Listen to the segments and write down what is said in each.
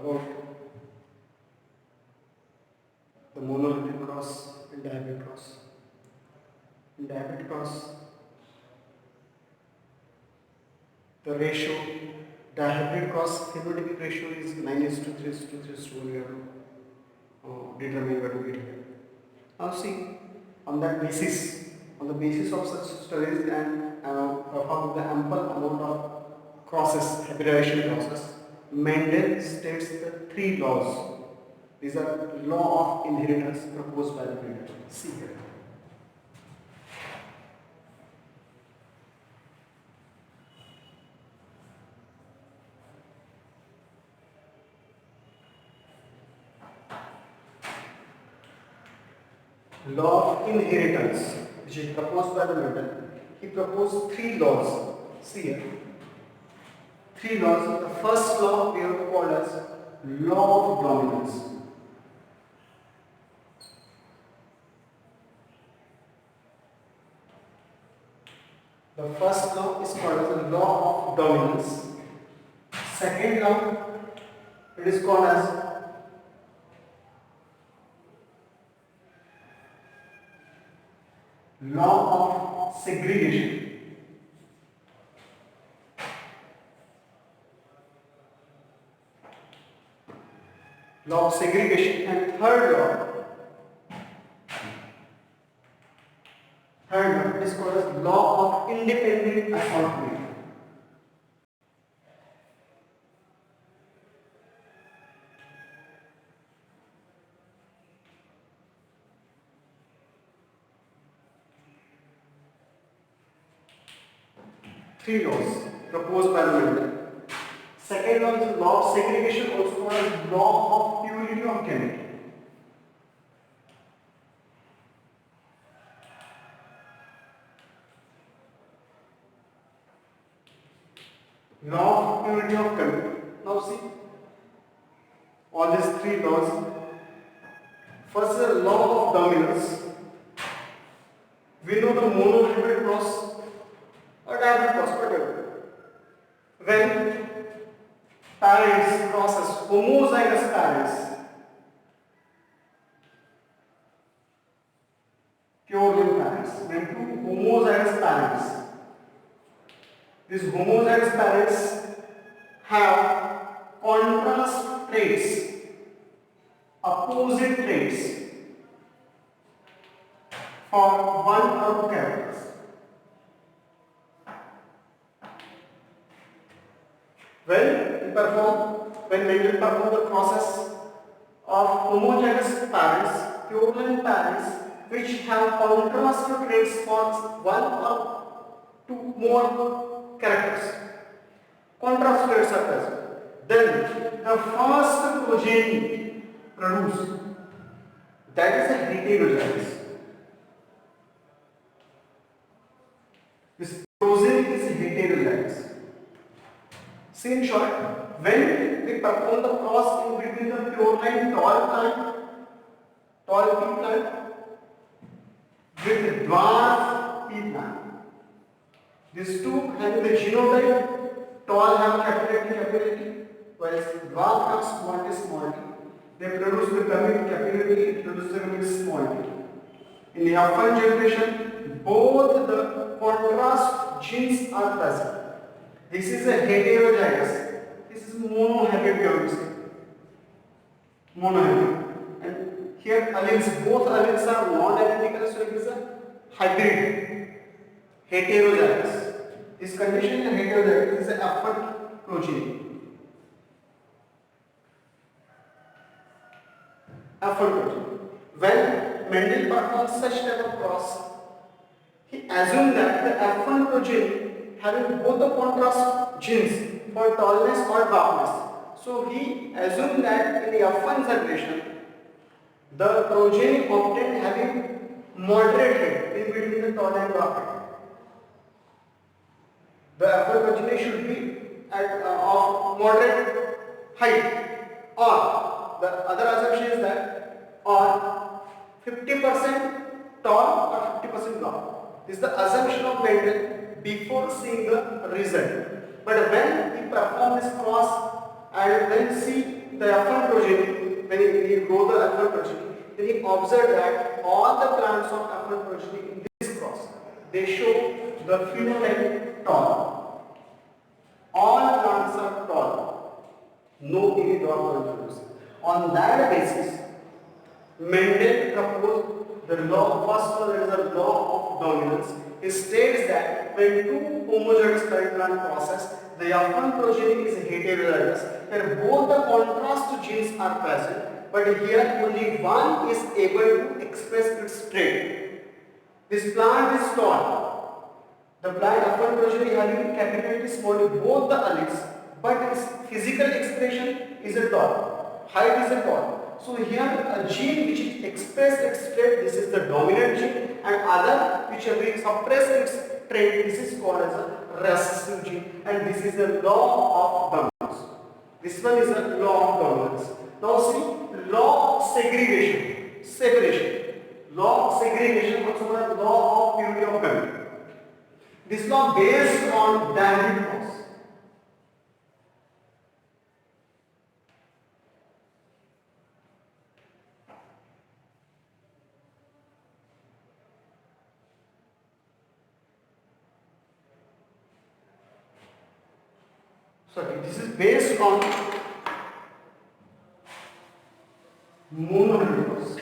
about the monolithic cross and diabetic cross. In diabetic cross, the ratio, dihybrid cross phenotypic ratio is 9:3:3:1. We have to determine what we get. Now see, on that basis, on the basis of such studies and perform the ample amount of crosses, hybridization process, Mendel states the three laws. These are law of inheritance proposed by the Mendel. See here. Law of inheritance, which is proposed by the Mendel. He proposed three laws. See here. Three laws. The first law we have to call as law of dominance. The first law is called as the law of dominance. Second law, it is called as law of segregation. Law of segregation. And third law is called as law of independent assortment. Three laws proposed by the Mendel. Second law is law of segregation, also called as law of purity of gamete. Law of purity of gamete. Now see, all these three laws. First is the law of dominance. We know the monohybrid cross or diamond cross, whatever. When parents crosses, homozygous parents, pure limb parents, when two homozygous parents, these homozygous parents have contrast traits, opposite traits for one or two characters. When Mendel performed the process of homozygous parents, pure parents, which have contrasted traits for one or two more characters, contrast traits are present. Then the first progeny produced, that is a heterozygous. This progeny is heterozygous. See, in short, when we perform the cross in between the pure line tall pea plant with dwarf pea plant, these two having the genotype, tall have capital T, whereas dwarf have small t, they produce the gamete capital T, it produces the gamete small t. In the F1 generation, both the contrast genes are present. This is a heterozygous. This is monohybrid, we have to say. Monohybrid. And here alleles, both alleles are non-identical, so it is a hybrid. Heterozygous. This condition is heterozygous. This is a F1 progeny. F1 progeny. When Mendel performed such type of cross, he assumed that the F1 progeny having both the contrast genes for tallness or darkness. So he assumed that in the F1 generation, the progeny obtained having moderate height in between the tall and dark height. The F1 progeny should be of moderate height, or the other assumption is that or 50% tall or 50% dark. This is the assumption of Mendel before seeing the result. But when he performed this cross And when see the F1 progeny, when he grow the F1 progeny, then he observed that all the plants of F1 progeny in this cross, they show the phenotype tall. All plants are tall, no any dwarf introduced. On that basis, Mendel proposed the law, first law, that is the law of dominance. It states that when two homologous current plant process, the F1 progeny is heterologous, where both the contrast genes are present, but here only one is able to express its trait. This plant is tall. The plant F1 progeny having capital T small t, both the alleles, but its physical expression is a tall. Height is a tall. So here a gene which express its trait, this is the dominant gene, and other which will suppress its trait, this is called as a recessive gene, and this is the law of dominance. This one is the law of dominance. Now see, law of segregation, separation. Law of segregation, also called as law of purity of gamete. This law based on David laws. Sorry, this is based on monohydrous.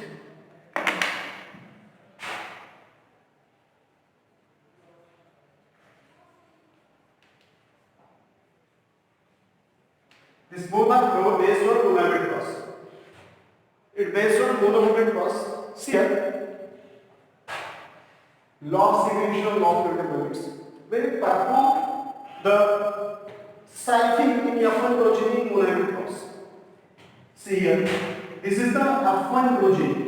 This both are based on monohydrous. It based on monohydrous. See here, law of segregation, law of purity. When you perform the cycling in F1 progeny monohydrous. See here, this is the F1 progeny.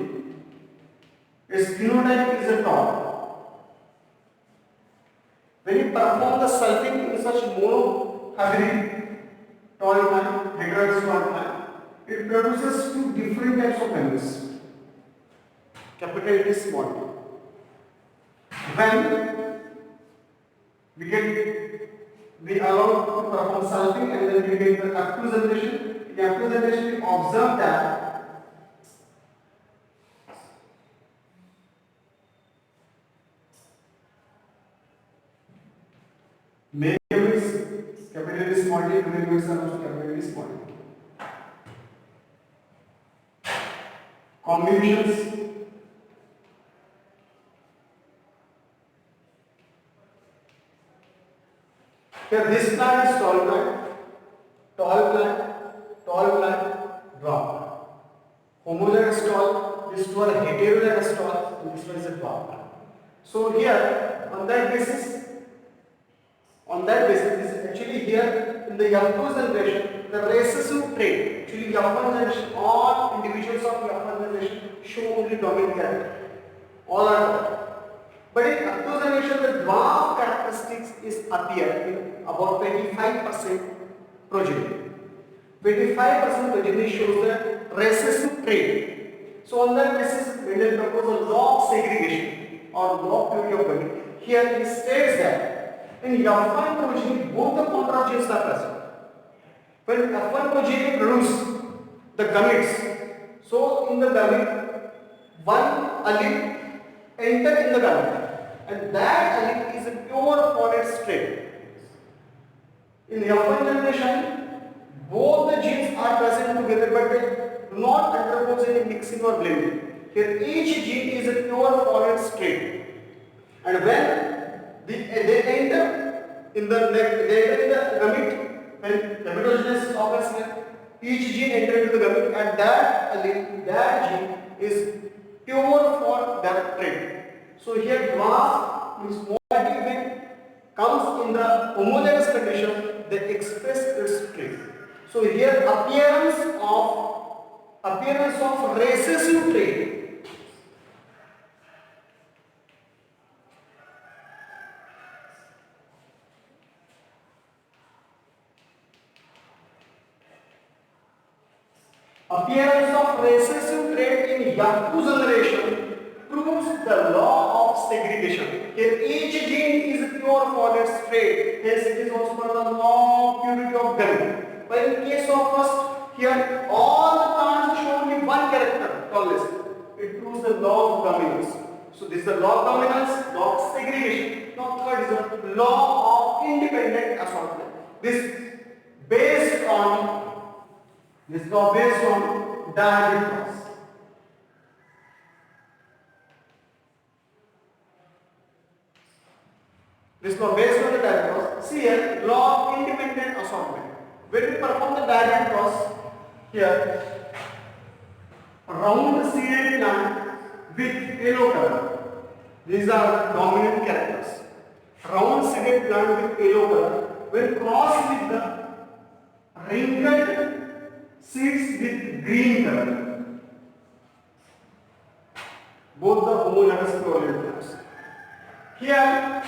Its phenotype is a tall. When you perform the sulfing in such monohybrid tall plant, heterologous tall plant, it produces two different types of gametes, capital T, small t. When we allow to perform sulfing and then we get the F2 generation. In F2 generation, we observe that male gametes capital T small t, female gametes are also capital T small t. Combinations. Here this plant is tall plant, dwarf. Homologous tall, this two are heterologous tall, and this one is a dwarf plant. So here, on that basis, this is actually here in the F2 generation, the recessive trait. Actually, F1 generation, all individuals of F1 generation show only dominant character. All are tall. But in F2 generation, the dwarf characteristics is appear in about 25% progeny. 25% progeny shows the recessive trait. So on that basis, Mendel proposed a law of segregation or law of purity of gamete. Here he states that in F1 progeny, both the contrast genes are present. When F1 progeny produce the gametes, so in the gamete, one allele enter in the gamete, and that allele is a pure folate trait. In the F1 generation, both the genes are present together, but they do not undergo any mixing or blending. Here, each gene is a pure folate trait, and when they enter in the gamete, when gametogenesis occurs here, each gene enters into the gamete, and that allele, that gene is pure for that trait. So here dwarf means mobility when comes in the homologous condition, they express its trait. So here appearance of recessive trait. Appearance of recessive trait in F2 generation proves the law of segregation. Here each gene is a pure folate trait, hence it is also called the law of purity of gamete. But in case of first, here all the plants show only one character, tallest. It proves the law of dominance. So this is the law of dominance, law of segregation. Now third is the law of independent assortment. This law based on diagonal cross. This law based on the diagonal cross. See here, law of independent assortment. When we perform the diagonal cross, here round seeded plant with yellow color. These are dominant characters. Round seeded plant with yellow color. When crossed with the wrinkled seeds with green color, both the homologous equivalent plants. Here,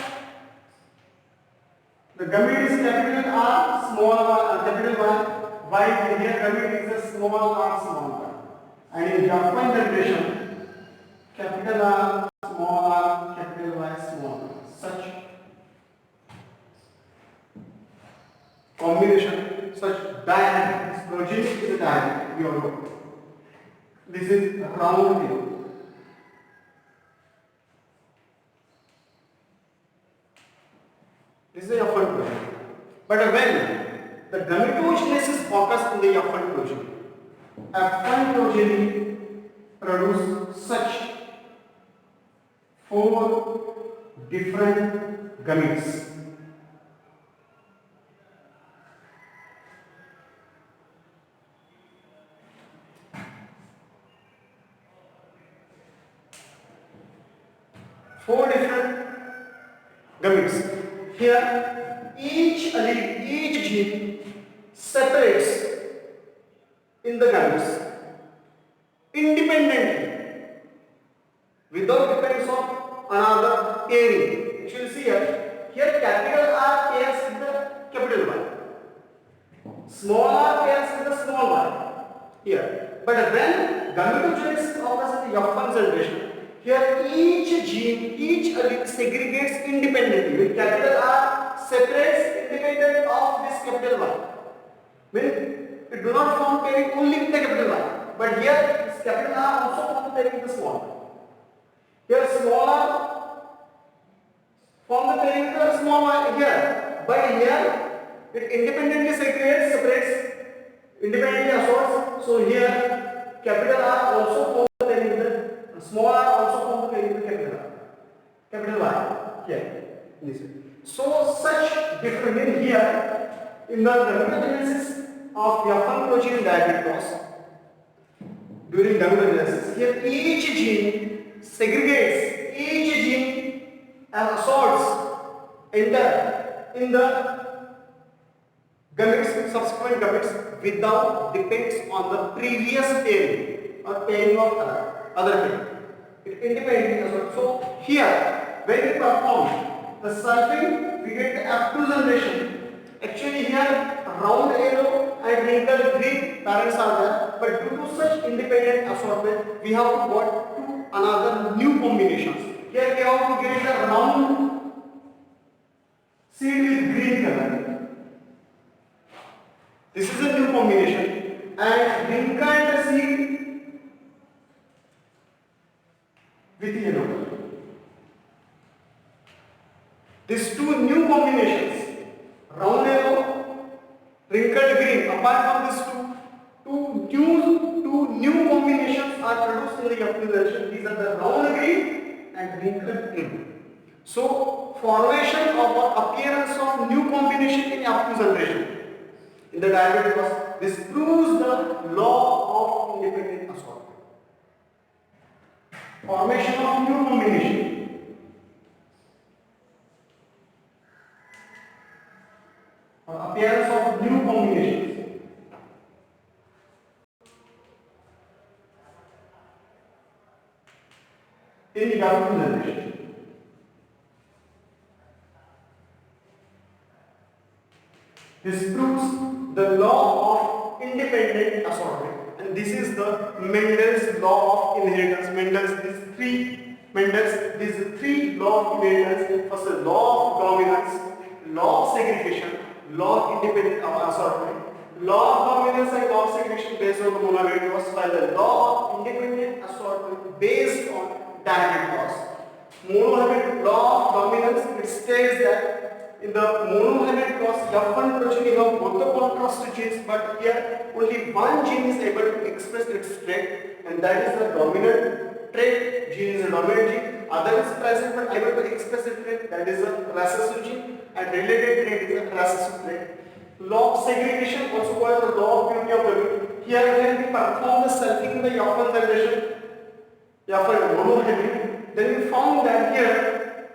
the gamete is capital R, small r, capital Y. While here gamete is a small r, small r. And in Japan generation, capital R, small r, capital Y, small r. Such combination, such diagram, this progeny is a diagram, we all know. This is round thing. This is a F1 progeny. But when the gametogenesis occurs in the F1 progeny, F1 progeny produce such 4 different gametes. Four different gametes. Here, each allele, each gene separates in the gametes independently without dependence on another pairing. You will see here capital R pairs with the capital Y, small r pairs with the small y. Here, but when gametogenesis occurs in the F1 generation, here each gene, each allele segregates independently. When capital R separates independent of this capital Y. When it do not form pairing only with the capital Y, but here this capital R also forms pairing with the small y. Here small r form the pairing with the small y here, but here it independently segregates, separates, independently assorts. So here capital R also forms the pairing with the small r also form the pairing with the capital R, capital Y here. This way. So such different in here in the gametogenesis of F1 progeny diagonal cross during gametogenesis, here each gene segregates, each gene and assorts enter in the gametes, subsequent gametes without depends on the previous pairing or pairing of other pairing. It independently assorts. So here when we perform the sulfing, we get the F2 generation. Actually here round yellow and wrinkled green parents are there, but due to such independent assortment, we have to go to another new combinations. Here we have to get the round seed with green color. This is a new combination, and wrinkled seed with yellow color. These two new combinations, round yellow, wrinkled green, apart from these two new combinations are produced in the F2 generation. These are the round green and wrinkled green. So, formation of or appearance of new combination in F2 generation in the diagonal cross, this proves the law of independent assortment. Formation of new combination. Appearance of new combinations. In the F2 generation. This proves the law of independent assortment, and this is the Mendel's law of inheritance. These three law of inheritance. First, the law of dominance, law of segregation, law of independent assortment. law of dominance and law of segregation based on the monohybrid cross, while the law of independent assortment based on dihybrid cross. Monohybrid law of dominance, it states that in the monohybrid cross, F1 progeny have both the contrast genes, but here only one gene is able to express its trait, and that is the dominant trait. Gene is a dominant gene. Other is present but able to express its trait, that is a recessive gene, and related trait is a recessive trait. Law of segregation, also called the law of purity of the root. Here when we perform the selfing in the F1 generation, F1 monohybrid, then we found that here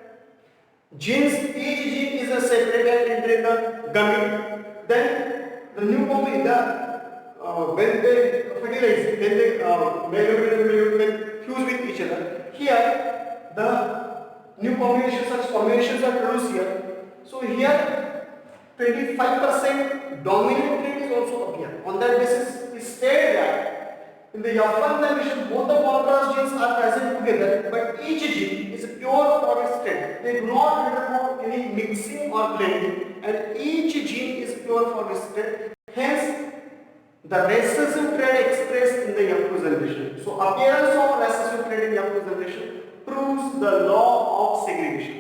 genes, each gene is a separate and enter in the gamete. Then the new gamete, when they fertilize, then they male and female fuse with each other. Here the new combinations, such combinations are produced here. So here 25% dominant trait is also appear. On that basis, we state that in the F1 generation, both the contrast genes are present together, but each gene is pure for its trait. They do not undergo any mixing or blending, and each gene is pure for its trait. Hence, the recessive trait expressed in the F2 generation. So, appearance of recessive trait in F2 generation proves the law of segregation.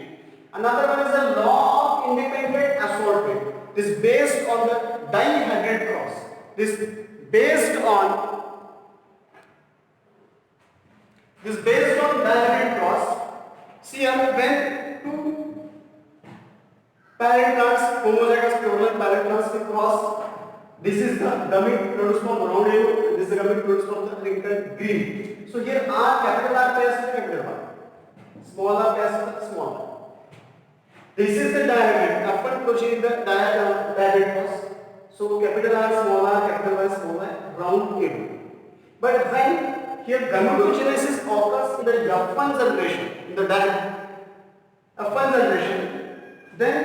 Another one is the law of independent assortment. This is based on the dihybrid cross. This based on dihybrid cross. See here, when two parent plants, homozygous plural parent plants will cross, this is the gamete produced from round yellow, and this is the gamete produced from the wrinkled green. So here R, capital R pairs with capital R, small r pairs with small r. This is the dihybrid. F1 progeny is the dihybrid cross. So capital R, small r, capital Y, small y, round yellow. But when here gametogenesis occurs in the F1 generation, in the F1 generation, then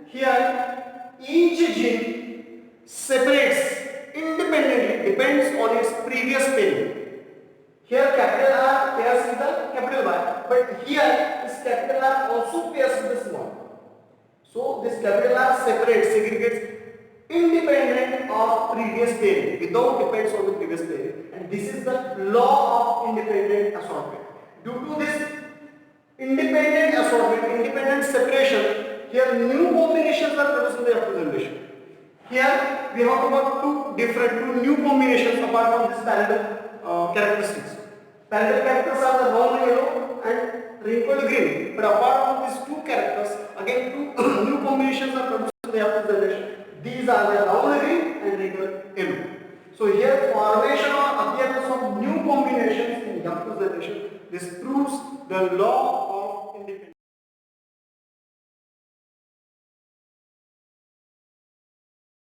here each gene separates independently, depends on its previous parent. Here capital R pairs with the capital Y, but here this capital R also pairs with the small. So this capital R separates, segregates independent of previous parent, without depends on the previous parent, and this is the law of independent assortment. Due to this independent assortment, independent separation, here new combinations are produced in the F2 generation. Here we have about two new combinations apart from this parental characteristics. Parental characters are the round yellow and wrinkled green, but apart from these two characters, again two new combinations are produced in the F2 generation. These are the round green and wrinkled yellow. So here formation or appearance of new combinations in F2 generation, this proves the law